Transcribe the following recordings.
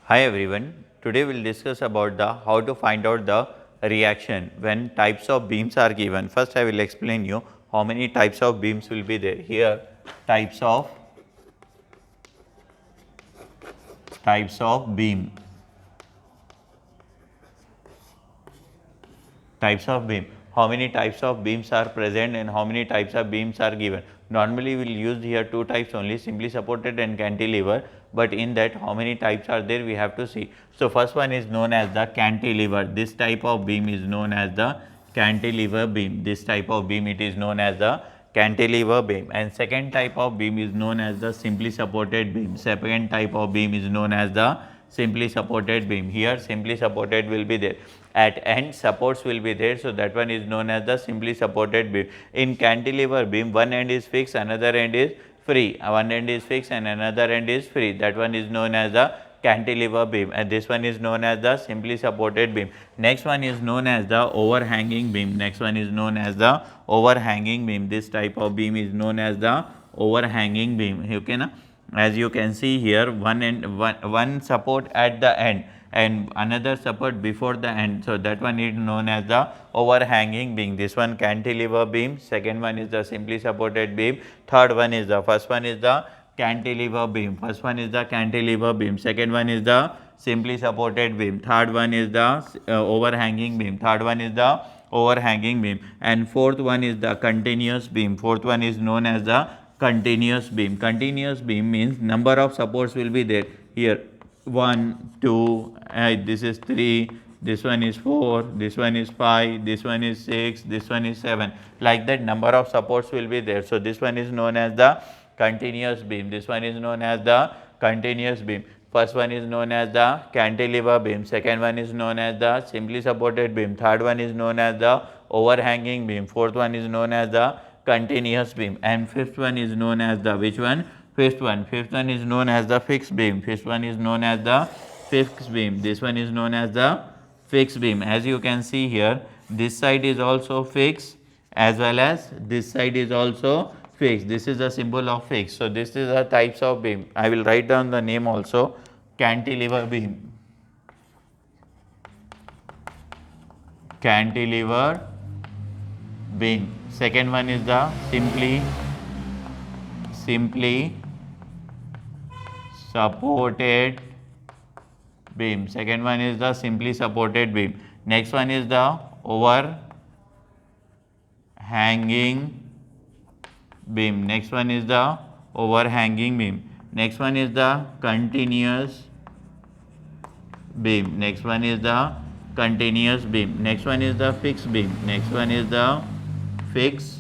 Hi everyone, today we will discuss about the how to find out the reaction when types of beams are given. First I will explain you how many types of beams will be there. Here types of beam, how many types of beams are present and how many types of beams are given. Normally we will use here two types only, simply supported and cantilever, but in that how many types are there we have to see. So first one is known as the cantilever. This type of beam is known as the cantilever beam. This type of beam it is known as the cantilever beam. And second type of beam is known as the simply supported beam. Second type of beam is known as the simply supported beam. Here simply supported will be there, at end supports will be there, so that one is known as the simply supported beam. In cantilever beam, one end is fixed, another end is free. One end is fixed and another end is free, that one is known as the cantilever beam, and this one is known as the simply supported beam. Next one is known as the overhanging beam. Next one is known as the overhanging beam. This type of beam is known as the overhanging beam. Okay na? As you can see here, one support at the end and another support before the end, so that one is known as the overhanging beam. This one cantilever beam, second one is the simply supported beam, third one is the first one is the cantilever beam, first one is the cantilever beam, second one is the simply supported beam, third one is the overhanging beam, third one is the overhanging beam, and fourth one is the continuous beam. Fourth one is known as the continuous beam. Continuous beam means number of supports will be there. Here 1, 2, this is 3, this one is 4, this one is 5, this one is 6, this one is 7, like that number of supports will be there. So this one is known as the continuous beam, this one is known as the continuous beam. First one is known as the cantilever beam, second one is known as the simply supported beam, third one is known as the overhanging beam, fourth one is known as the continuous beam, and fifth one is known as the which one? Fifth one is known as the fixed beam. Fifth one is known as the fixed beam. This one is known as the fixed beam. As you can see here, this side is also fixed as well as this side is also fixed. This is the symbol of fixed. So this is the types of beam. I will write down the name also. Cantilever beam. Cantilever beam. Second one is the simply supported beam. Second one is the simply supported beam. Next one is the overhanging beam. Next one is the overhanging beam. Next one is the continuous beam. Next one is the continuous beam. Next one is the fixed beam. Next one is the fixed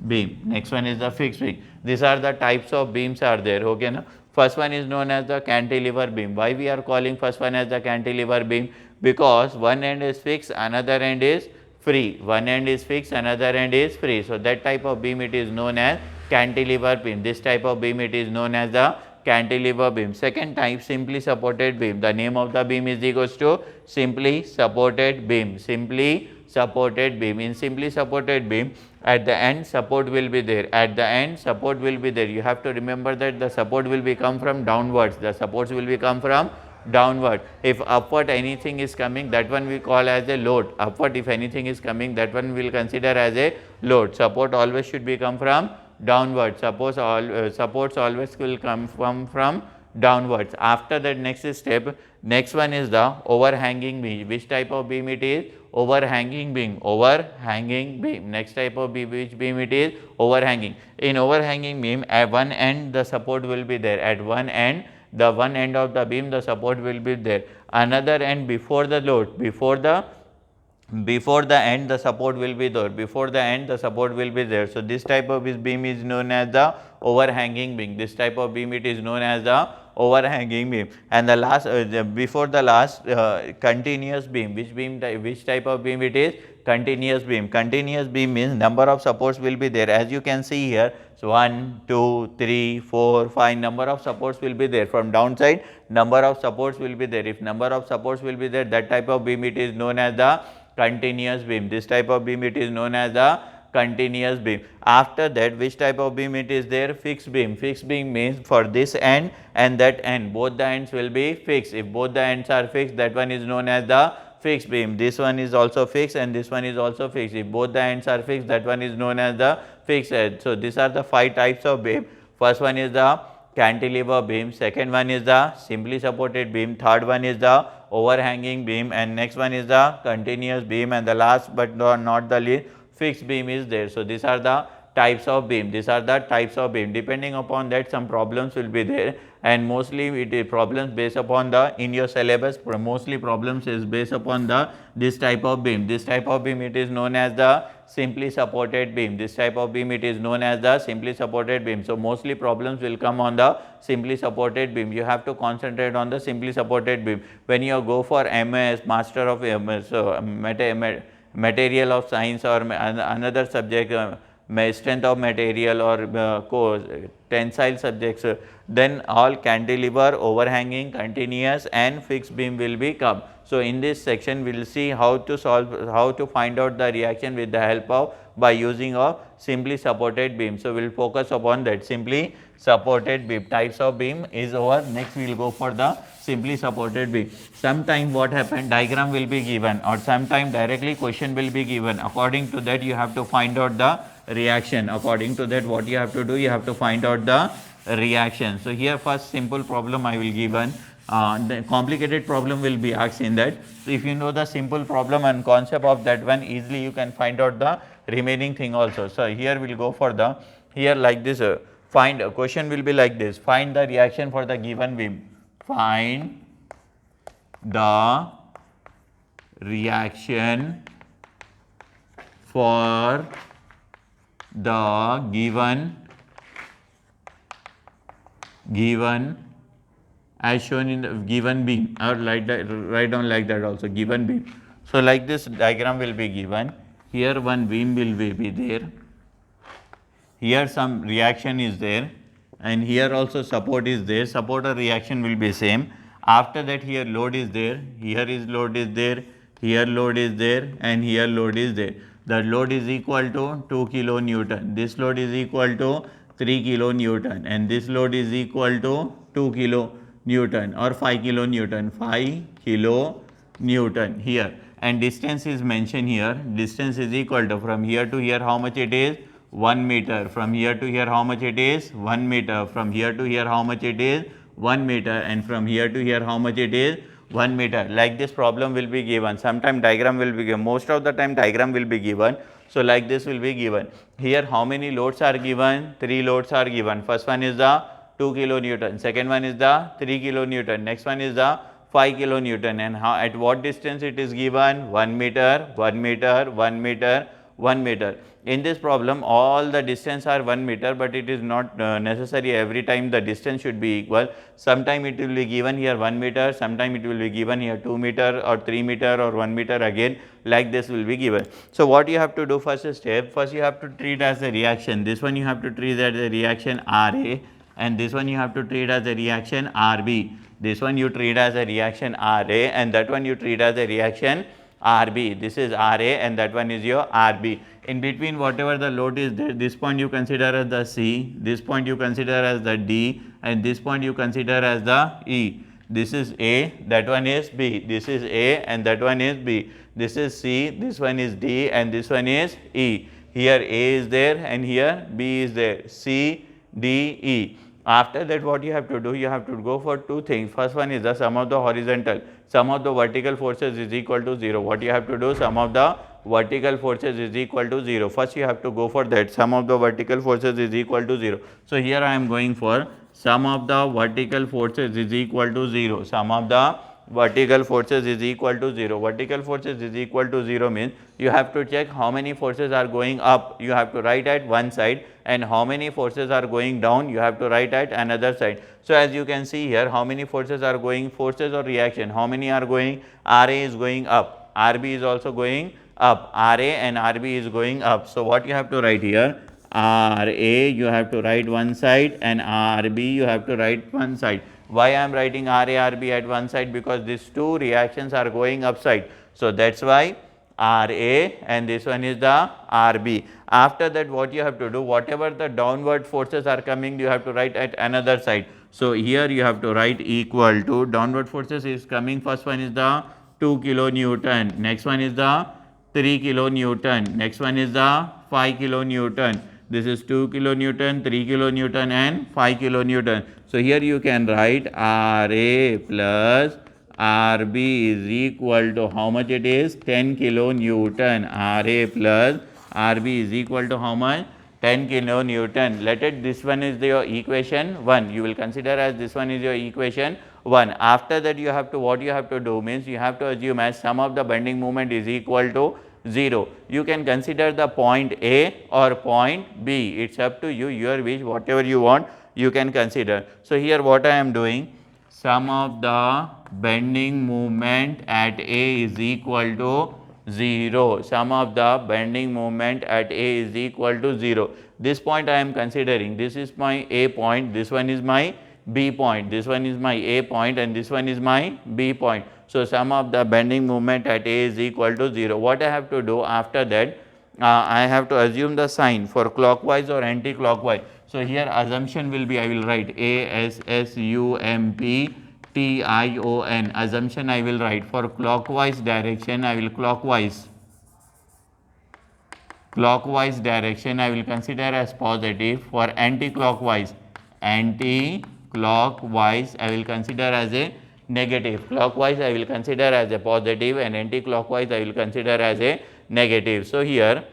beam. Next one is the fixed beam. These are the types of beams are there. Okay na? First one is known as the cantilever beam. Why we are calling first one as the cantilever beam? Because one end is fixed, another end is free. One end is fixed, another end is free. So that type of beam it is known as cantilever beam. This type of beam it is known as the cantilever beam. Second type, simply supported beam. The name of the beam is equals to simply supported beam. Simply supported beam. In simply supported beam, at the end support will be there. At the end support will be there. You have to remember that the support will be come from downwards. The supports will be come from downward. If upward anything is coming, that one we call as a load. Upward if anything is coming, that one we will consider as a load. Support always should be come from downward. Supports always will come from downwards. After that, next step, next one is the overhanging beam. Which type of beam it is? Overhanging beam. Overhanging beam. Next type of beam, which beam it is? Overhanging. In overhanging beam, at one end the support will be there. At one end, the one end of the beam the support will be there. Another end before the load, before the end the support will be there. Before the end the support will be there. So this type of beam is known as the overhanging beam. This type of beam it is known as the overhanging beam. And the last before the last continuous beam. Which type of beam it is? Continuous beam. Continuous beam means number of supports will be there. As you can see here, so 1, 2, 3, 4, 5 number of supports will be there. From downside number of supports will be there. If number of supports will be there, that type of beam it is known as the continuous beam. This type of beam it is known as the continuous beam. After that, which type of beam it is there? Fixed beam. Fixed beam means for this end and that end, both the ends will be fixed. If both the ends are fixed, that one is known as the fixed beam. This one is also fixed and this one is also fixed. If both the ends are fixed, that one is known as the fixed edge. So, these are the 5 types of beam. First one is the cantilever beam, second one is the simply supported beam, third one is the overhanging beam, and next one is the continuous beam, and the last but not the least, fixed beam is there. So, these are the types of beam. These are the types of beam. Depending upon that, some problems will be there, and mostly it is problems based upon the in your syllabus. Mostly problems is based upon the this type of beam. This type of beam it is known as the simply supported beam. This type of beam it is known as the simply supported beam. So, mostly problems will come on the simply supported beam. You have to concentrate on the simply supported beam. When you go for MS, Master of MS, Material of Science or another subject, strength of material or tensile subjects, then all cantilever, overhanging, continuous and fixed beam will be come. So, in this section we will see how to find out the reaction with the help of by using of simply supported beam. So, we will focus upon that simply supported beam. Types of beam is over. Next we will go for the simply supported beam. Sometime what happened, diagram will be given or sometime directly question will be given. According to that you have to find out the reaction. According to that what you have to do, you have to find out the reaction. So, here first simple problem I will given. The complicated problem will be asked in that. So, if you know the simple problem and concept of that one, easily you can find out the remaining thing also. So, here we will go for the here like this find a question will be like this, find the reaction for the given beam. Find the reaction for the given as shown in the given beam, or like that, write down like that also, given beam. So, like this diagram will be given. Here one beam will be there, here some reaction is there, and here also support is there. Support or reaction will be same. After that here load is there, here is load is there, here load is there, and here load is there. The load is equal to 2 kilo Newton, this load is equal to 3 kilo Newton, and this load is equal to 2 kilo Newton or 5 kilo Newton, 5 kilo Newton here, and distance is mentioned here. Distance is equal to from here to here how much it is, 1 meter, from here to here how much it is, 1 meter, from here to here how much it is, 1 meter, and from here to here how much it is, 1 meter. Like this problem will be given. Sometime diagram will be given, most of the time diagram will be given. So, like this will be given. Here how many loads are given? 3 loads are given. First one is the 2 kilo Newton, second one is the 3 kilo Newton, next one is the 5 kilo Newton, and how, at what distance it is given? 1 meter, 1 meter, 1 meter, 1 meter. In this problem all the distance are 1 meter, but it is not necessary every time the distance should be equal. Sometime it will be given here 1 meter, sometime it will be given here 2 meter or 3 meter or 1 meter again, like this will be given. So, what you have to do first step, first you have to treat as a reaction. This one you have to treat as a reaction RA, and this one you have to treat as a reaction RB. This one you treat as a reaction RA, and that one you treat as a reaction RB. This is RA and that one is your RB. In between whatever the load is there, this point you consider as the C, this point you consider as the D, and this point you consider as the E. This is A, that one is B, this is A and that one is B, this is C, this one is D and this one is E. Here A is there and here B is there, C, D, E. After that what you have to do, you have to go for two things. First one is the sum of the horizontal, sum of the vertical forces is equal to 0. What you have to do, sum of the vertical forces is equal to 0. First you have to go for that, sum of the vertical forces is equal to 0. So, here I am going for sum of the vertical forces is equal to 0, sum of the vertical forces is equal to 0. Vertical forces is equal to 0 means you have to check how many forces are going up, you have to write at one side, and how many forces are going down, you have to write at another side. So, as you can see here, how many forces are going, forces or reaction, how many are going, RA is going up, RB is also going up, RA and RB is going up. So, what you have to write here, RA you have to write one side and RB you have to write one side. Why I am writing RA, RB at one side? Because these two reactions are going upside. So, that is why RA and this one is the RB. After that what you have to do, whatever the downward forces are coming, you have to write at another side. So, here you have to write equal to downward forces is coming, first one is the 2 kilonewton, next one is the 3 kilonewton, next one is the 5 kilonewton. This is 2 kilonewton, 3 kilonewton and 5 kilonewton. So, here you can write RA plus RB is equal to how much it is? 10 kilonewton. RA plus RB is equal to how much? 10 kilonewton. Let it, this one is your equation 1. You will consider as this one is your equation 1. After that you have to, what you have to do means you have to assume as sum of the bending moment is equal to 0. You can consider the point A or point B. It is up to you, your wish, whatever you want you can consider. So, here what I am doing, sum of the bending moment at A is equal to 0. Sum of the bending moment at A is equal to 0. This point I am considering, this is my A point, this one is my B point, this one is my A point and this one is my B point. So, sum of the bending moment at A is equal to 0. What I have to do after that, I have to assume the sign for clockwise or anti-clockwise. So, here assumption will be, I will write ASSUMPTION, assumption I will write for clockwise direction, I will clockwise direction I will consider as positive, for anti-clockwise I will consider as a negative, clockwise I will consider as a positive and anti-clockwise I will consider as a negative. So, here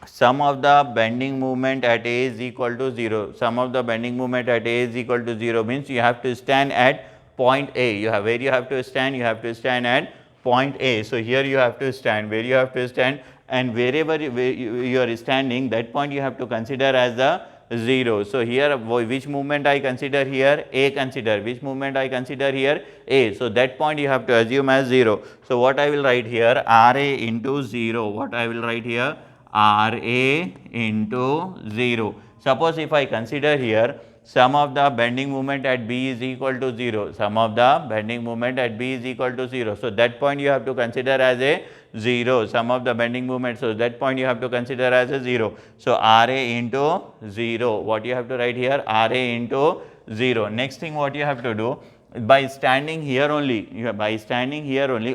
sum of the bending moment at A is equal to 0. Sum of the bending moment at A is equal to 0 means you have to stand at point A. You have, where you have to stand? You have to stand at point A. So, here you have to stand, where you have to stand, and wherever you are standing, that point you have to consider as the 0. So, here which movement I consider here? A consider. Which movement I consider here? A. So, that point you have to assume as 0. So, what I will write here? RA into 0. What I will write here? RA into 0. Suppose if I consider here sum of the bending moment at B is equal to 0, sum of the bending moment at B is equal to 0. So, that point you have to consider as a 0, sum of the bending moment. So, that point you have to consider as a 0. So, RA into 0, what you have to write here? RA into 0. Next thing what you have to do, by standing here only,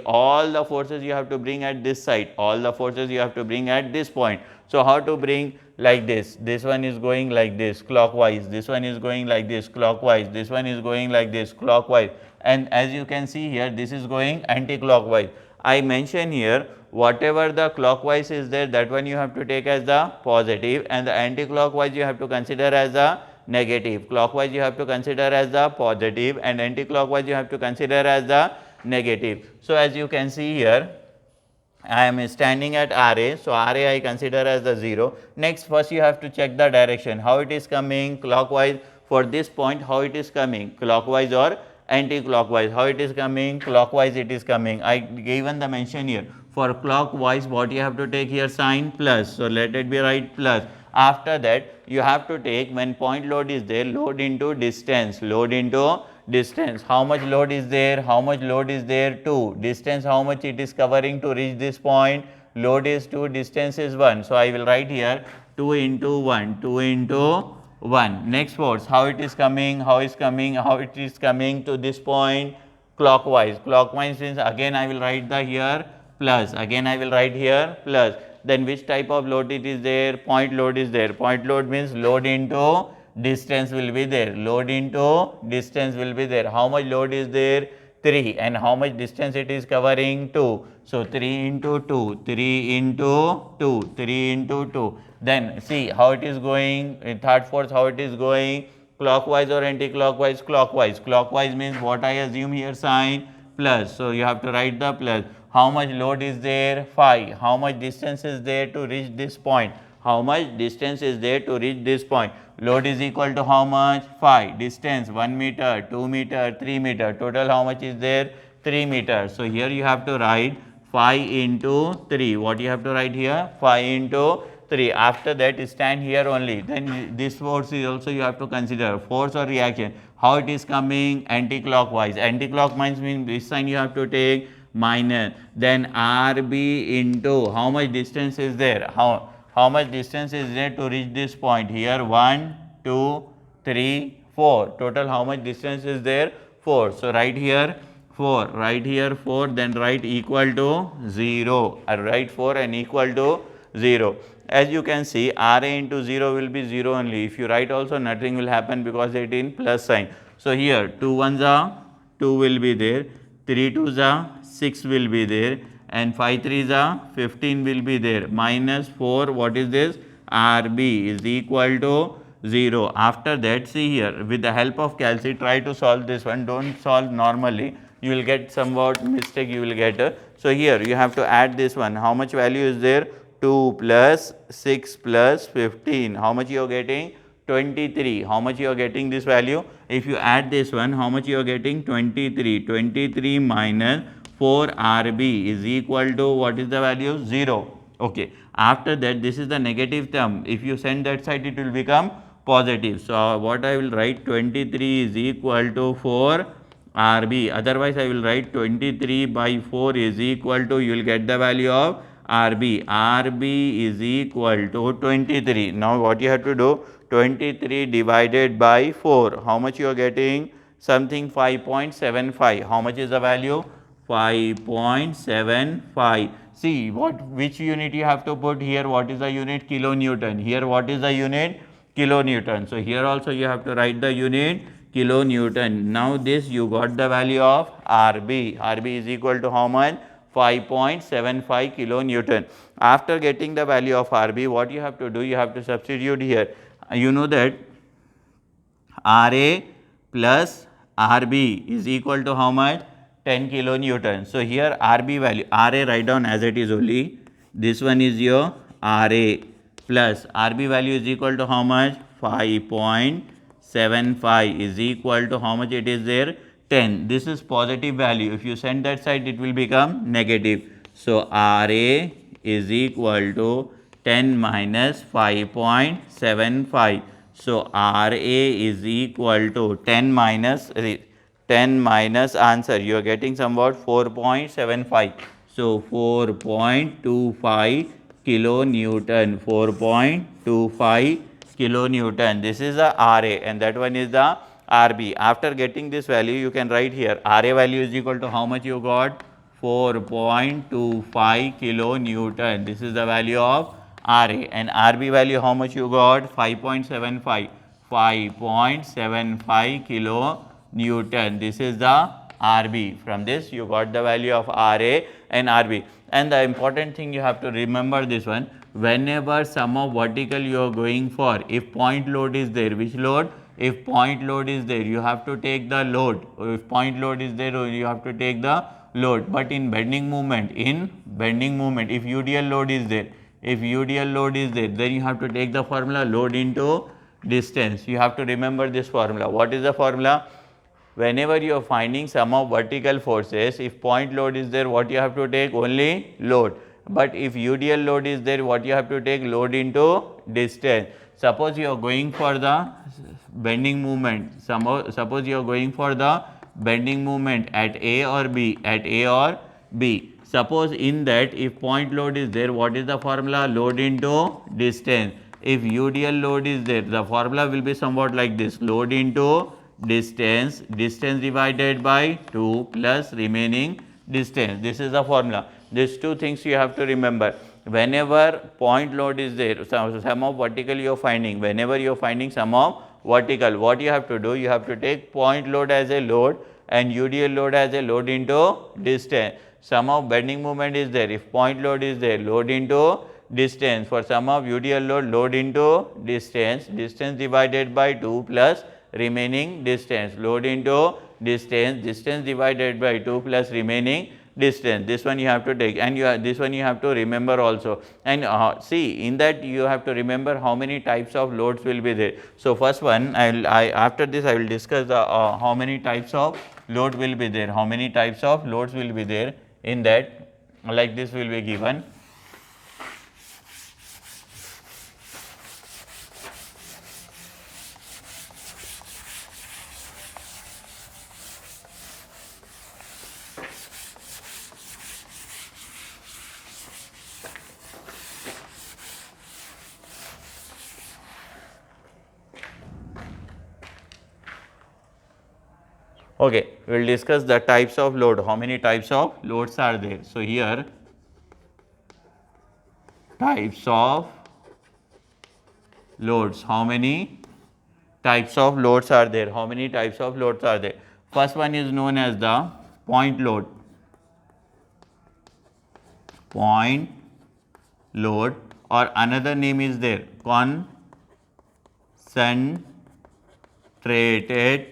all the forces you have to bring at this side, all the forces you have to bring at this point. So, how to bring? Like this, this one is going like this clockwise, this one is going like this clockwise, this one is going like this clockwise, and as you can see here this is going anti-clockwise. I mention here whatever the clockwise is there, that one you have to take as the positive, and the anti-clockwise you have to consider as the negative. Clockwise you have to consider as the positive and anti-clockwise you have to consider as the negative. So, as you can see here, I am standing at RA. So, RA I consider as the 0. Next, first you have to check the direction, how it is coming, clockwise. For this point, how it is coming, clockwise or anti-clockwise, how it is coming, clockwise it is coming. I given the mention here, for clockwise what you have to take here, sign plus. So, let it be right plus. After that you have to take, when point load is there, load into distance, load into distance. How much load is there? How much load is there? 2. Distance, how much it is covering to reach this point? Load is 2, distance is 1. So, I will write here 2 into 1, 2 into 1. Next force, how it is coming, how it is coming to this point, clockwise. Clockwise means again I will write the here plus, again I will write here plus. Then which type of load it is there? Point load is there. Point load means load into distance will be there, load into distance will be there. How much load is there? 3, and how much distance it is covering? 2. So, 3 into 2, 3 into 2, 3 into 2. Then see how it is going, third force how it is going, clockwise or anti-clockwise? Clockwise. Clockwise means what I assume here, sign plus. So, you have to write the plus. How much load is there? 5. How much distance is there to reach this point? How much distance is there to reach this point? Load is equal to how much? 5. Distance 1 meter, 2 meter, 3 meter. Total how much is there? 3 meters. So, here you have to write 5 into 3. What you have to write here? 5 into 3. After that stand here only. Then this force is also you have to consider, force or reaction. How it is coming? Anti-clockwise. Anti-clockwise means this sign you have to take. minus then RB into how much distance is there, how much distance is there to reach this point here, 1 2 3 4, total how much distance is there, 4. So write here 4, write here 4, then write equal to 0, write 4 and equal to 0. As you can see, RA into 0 will be 0 only. If you write also, nothing will happen because it in plus sign. So here 2 1s are 2 will be there, 3 2s are 6 will be there, and 5 3s are 15 will be there, minus 4, what is this, RB is equal to 0. After that, see here, with the help of calci, try to solve this one, don't solve normally, you will get somewhat mistake you will get. So here you have to add this one, how much value is there, 2 plus 6 plus 15, how much you are getting, 23, how much you are getting this value, if you add this one, how much you are getting, 23, 23 minus 4 RB is equal to what is the value, 0. Okay. After that, this is the negative term, if you send that side it will become positive. So what I will write, 23 is equal to 4 RB, otherwise I will write 23 by 4 is equal to, you will get the value of RB. RB is equal to 23. Now what you have to do, 23 divided by 4, how much you are getting, something 5.75, how much is the value, 5.75. See which unit you have to put here, what is the unit, kilonewton, here what is the unit, kilonewton. So here also you have to write the unit kilonewton. Now this you got the value of RB, RB is equal to how much, 5.75 kilonewton. After getting the value of RB, what you have to do, you have to substitute here. You know that RA plus RB is equal to how much, 10 kilonewton. So here RB value, RA write down as it is only, this one is your RA plus RB value is equal to how much, 5.75 is equal to how much it is there, 10. This is positive value, if you send that side it will become negative. So RA is equal to 10 minus 5.75. So RA is equal to 10 minus answer, you are getting somewhat 4.75. So 4.25 kilonewton, 4.25 kilonewton. This is the RA and that one is the RB. After getting this value, you can write here RA value is equal to how much you got, 4.25 kilonewton. This is the value of RA, and RB value how much you got, 5.75, 5.75 kilonewton. This is the RB. From this you got the value of RA and RB. And the important thing you have to remember this one, whenever sum of vertical you are going for, if point load is there, which load, if point load is there you have to take the load, if point load is there you have to take the load. But in bending movement, if UDL load is there, then you have to take the formula load into distance. You have to remember this formula. What is the formula? Whenever you are finding sum of vertical forces, if point load is there, what you have to take, only load. But if UDL load is there, what you have to take, load into distance. Suppose you are going for the bending movement, suppose you are going for the bending movement at A or B, Suppose in that, if point load is there, what is the formula, load into distance. If UDL load is there, the formula will be somewhat like this, load into distance, distance divided by 2 plus remaining distance. This is the formula. These two things you have to remember. Whenever point load is there, sum of vertical you are finding, whenever you are finding sum of vertical, what you have to do, you have to take point load as a load and UDL load as a load into distance. Sum of bending moment is there, if point load is there, load into distance. For sum of UDL load, load into distance, distance divided by 2 plus remaining distance, load into distance, distance divided by 2 plus remaining distance. This one you have to take, and this one you have to remember also. And see, in that you have to remember how many types of loads will be there. So first one, after this I will discuss the how many types of load will be there, how many types of loads will be there. In that, like this will be given. Okay, we will discuss the types of load. How many types of loads are there? So, here types of loads. How many types of loads are there? How many types of loads are there? First one is known as the point load. Point load, or another name is there, concentrated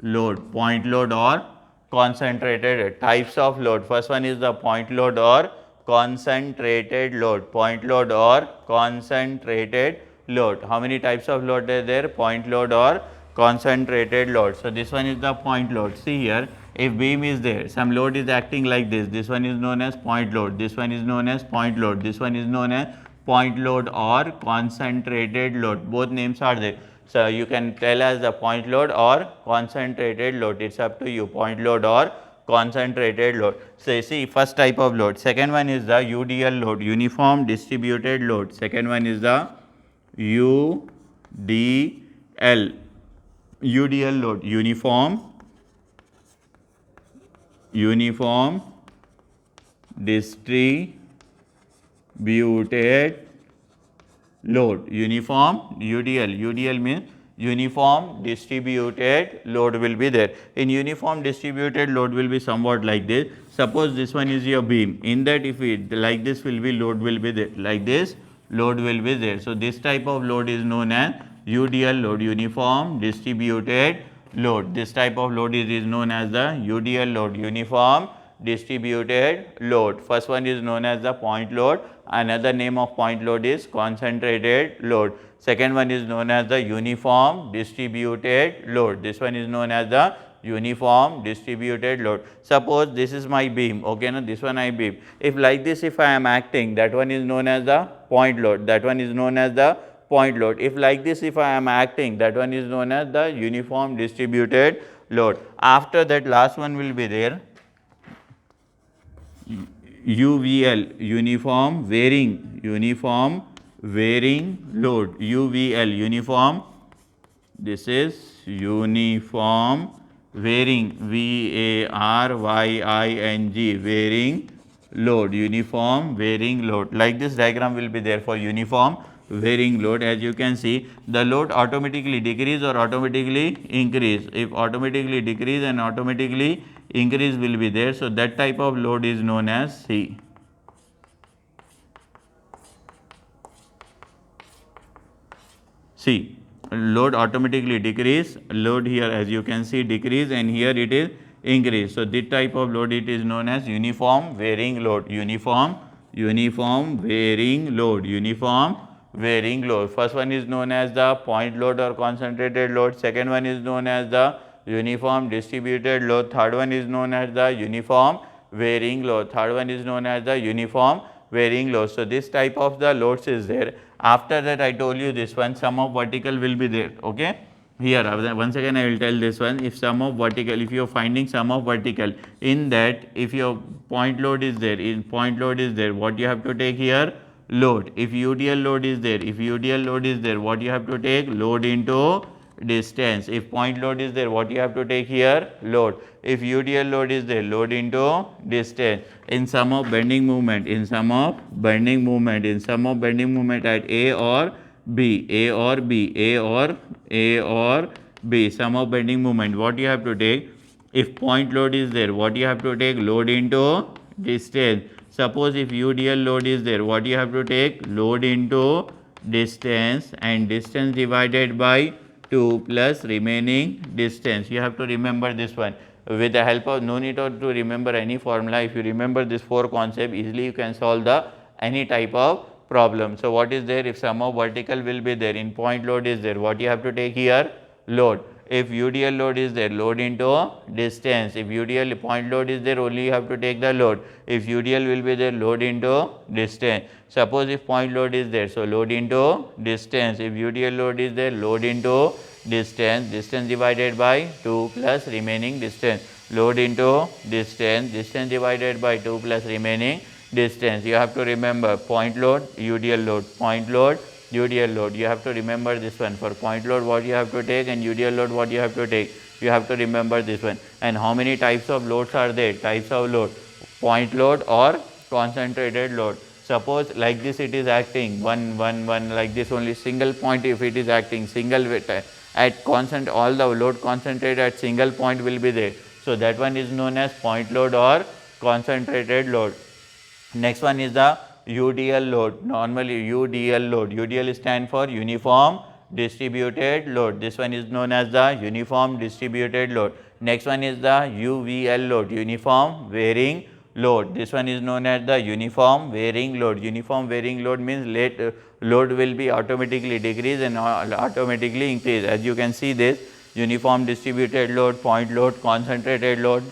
load. Point load or concentrated. Types of load. First one is the point load or concentrated load. Point load or concentrated load. How many types of load are there? Point load or concentrated load. So, this one is the point load. See here, if beam is there, some load is acting like this one is known as point load, this one is known as point load, this one is known as point load or concentrated load. Both names are there. So, you can tell as the point load or concentrated load, it is up to you, point load or concentrated load. So, you see first type of load. Second one is the UDL load, uniform distributed load. Second one is the UDL load, uniform distributed load. Uniform UDL means uniform distributed load will be there. In uniform distributed load will be somewhat like this. Suppose this one is your beam, in that if it like this will be, load will be there, like this load will be there. So, this type of load is known as UDL load, uniform distributed load. This type of load is known as the UDL load, uniform distributed load. First one is known as the point load, another name of point load is concentrated load. Second one is known as the uniform distributed load. This one is known as the uniform distributed load. Suppose this is my beam, okay, now this one I beam. If like this, if I am acting, that one is known as the point load, that one is known as the point load. If like this, if I am acting, that one is known as the uniform distributed load. After that, last one will be there, UVL, uniform varying load, UVL, uniform, this is uniform varying, VARYING, varying load, uniform varying load. Like this diagram will be there for uniform varying load. As you can see, the load automatically decrease or automatically increase. If automatically decrease and automatically increase will be there. So, that type of load is known as C. See, load automatically decrease, load here as you can see decrease, and here it is increase. So, this type of load it is known as uniform varying load, uniform varying load, uniform varying load. First one is known as the point load or concentrated load, second one is known as the uniform distributed load, third one is known as the uniform varying load, third one is known as the uniform varying load. So, this type of the loads is there. After that, I told you this one, sum of vertical will be there, okay. Here once again I will tell this one, if sum of vertical, if you are finding sum of vertical, in that if your point load is there, in point load is there, what you have to take here? Load. If UDL load is there, what you have to take? Load into distance. If point load is there, what you have to take here? Load. If UDL load is there, load into distance. In sum of bending moment, at A or B, sum of bending moment, what you have to take? If point load is there, what you have to take? Load into distance. Suppose if UDL load is there, what you have to take? Load into distance, and distance divided by 2 plus remaining distance. You have to remember this one. With the help of, no need to remember any formula. If you remember this 4 concept, easily you can solve the any type of problem. So, what is there? If sum of vertical will be there, in point load is there, what you have to take here? Load. If UDL load is there, load into distance. If UDL point load is there, only you have to take the load. If UDL will be there, load into distance. Suppose if point load is there, so load into distance. If UDL load is there, load into distance, distance divided by 2 plus remaining distance. Load into distance, distance divided by 2 plus remaining distance. You have to remember point load, UDL load, point load, UDL load. You have to remember this one. For point load, what you have to take, and UDL load, what you have to take. You have to remember this one. And how many types of loads are there? Types of load: point load or concentrated load. Suppose like this it is acting one like this, only single point. If it is acting single at constant, all the load concentrated at single point will be there. So that one is known as point load or concentrated load. Next one is the UDL load. Normally UDL load. UDL stand for uniform distributed load. This one is known as the uniform distributed load. Next one is the UVL load, uniform varying load. This one is known as the uniform varying load. Uniform varying load means load will be automatically decrease and automatically increase. As you can see this, uniform distributed load, point load, concentrated load.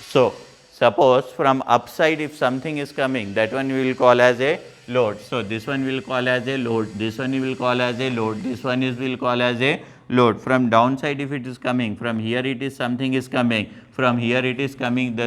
So, suppose from upside if something is coming, that one we will call as a load. So, this one will call as a load, this one we will call as a load, this one is will call as a load. From downside if it is coming, from here it is something is coming, from here it is coming,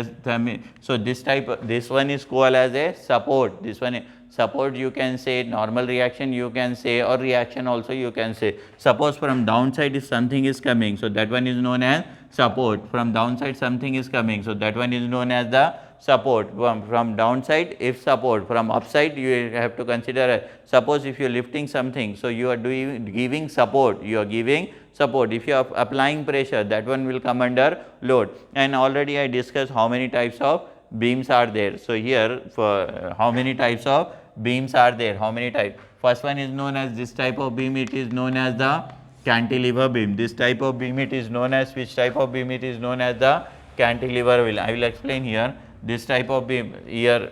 so this type, this one is called as a support. This one support you can say, normal reaction you can say, or reaction also you can say. Suppose from downside if something is coming, so that one is known as support. From downside something is coming, so that one is known as the support. From downside if support, from upside you have to consider suppose if you are lifting something, so you are giving support, you are giving support. If you are applying pressure, that one will come under load. And already I discussed how many types of beams are there. So here for how many types of beams are there, how many types. First one is known as this type of beam, it is known as the cantilever beam. This type of beam it is known as which type of beam? It is known as the cantilever beam. I will explain here. This type of beam, here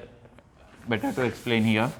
better to explain here.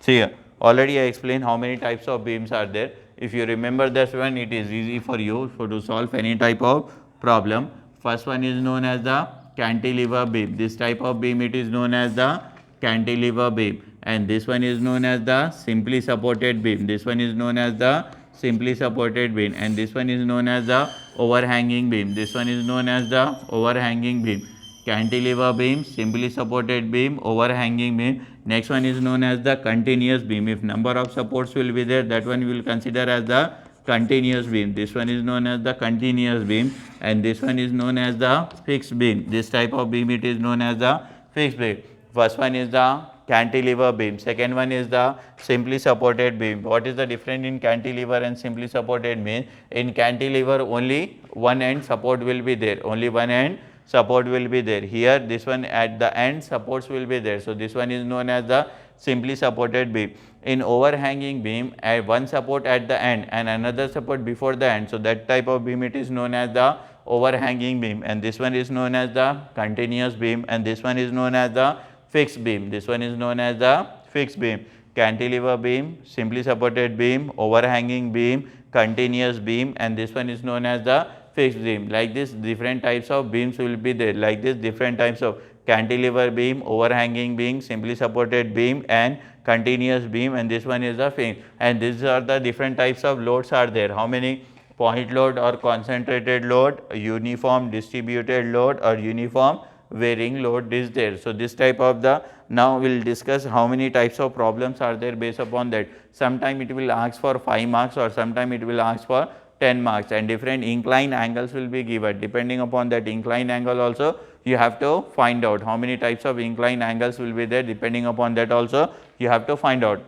See here, already I explained how many types of beams are there. If you remember this one, it is easy for you to solve any type of problem. First one is known as the cantilever beam. This type of beam it is known as the cantilever beam, and this one is known as the simply supported beam. This one is known as the simply supported beam, and this one is known as the overhanging beam. This one is known as the overhanging beam. Cantilever beam, simply supported beam, overhanging beam. Next one is known as the continuous beam. If number of supports will be there, that one we will consider as the continuous beam. This one is known as the continuous beam, and this one is known as the fixed beam. This type of beam it is known as the fixed beam. First one is the cantilever beam, second one is the simply supported beam. What is the difference in cantilever and simply supported beam? In cantilever only one end support will be there, only one end support will be there. Here this one at the end supports will be there. So, this one is known as the simply supported beam. In overhanging beam, one support at the end and another support before the end. So, that type of beam it is known as the overhanging beam, and this one is known as the continuous beam, and this one is known as the fixed beam. This one is known as the fixed beam. Cantilever beam, simply supported beam, overhanging beam, continuous beam, and this one is known as the fixed beam. Like this different types of beams will be there, like this different types of cantilever beam, overhanging beam, simply supported beam, and continuous beam, and this one is the fixed. And these are the different types of loads are there. How many? Point load or concentrated load, uniform distributed load, or uniform varying load is there. So, this type of the, now we will discuss how many types of problems are there based upon that. Sometime it will ask for 5 marks or sometime it will ask for 10 marks, and different incline angles will be given. Depending upon that incline angle also you have to find out how many types of incline angles will be there. Depending upon that also you have to find out.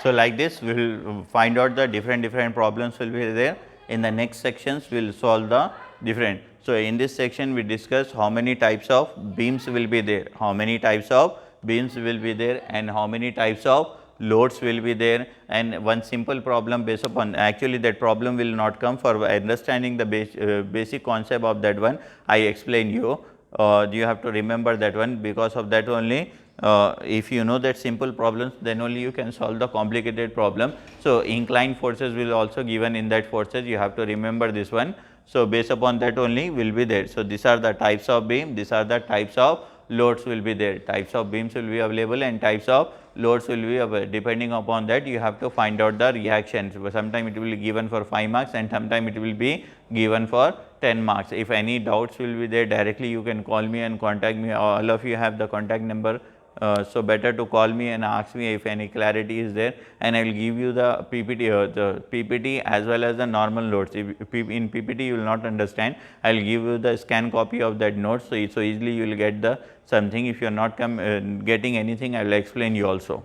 So, like this we will find out the different problems will be there. In the next sections we will solve the different. So, in this section we discuss how many types of beams will be there, how many types of beams will be there, and how many types of loads will be there, and one simple problem based upon, actually that problem will not come. For understanding the basic concept of that one I explain you. You have to remember that one, because of that only if you know that simple problems, then only you can solve the complicated problem. So, inclined forces will also given in that forces, you have to remember this one. So, based upon that only will be there. So, these are the types of beam, these are the types of loads will be there, types of beams will be available and types of loads will be available. Depending upon that you have to find out the reactions. Sometime it will be given for 5 marks and sometime it will be given for 10 marks. If any doubts will be there, directly you can call me and contact me. All of you have the contact number. So, better to call me and ask me if any clarity is there, and I will give you the PPT as well as the normal notes. If in PPT you will not understand, I will give you the scan copy of that notes. So easily you will get the something. If you are not getting anything, I will explain you also.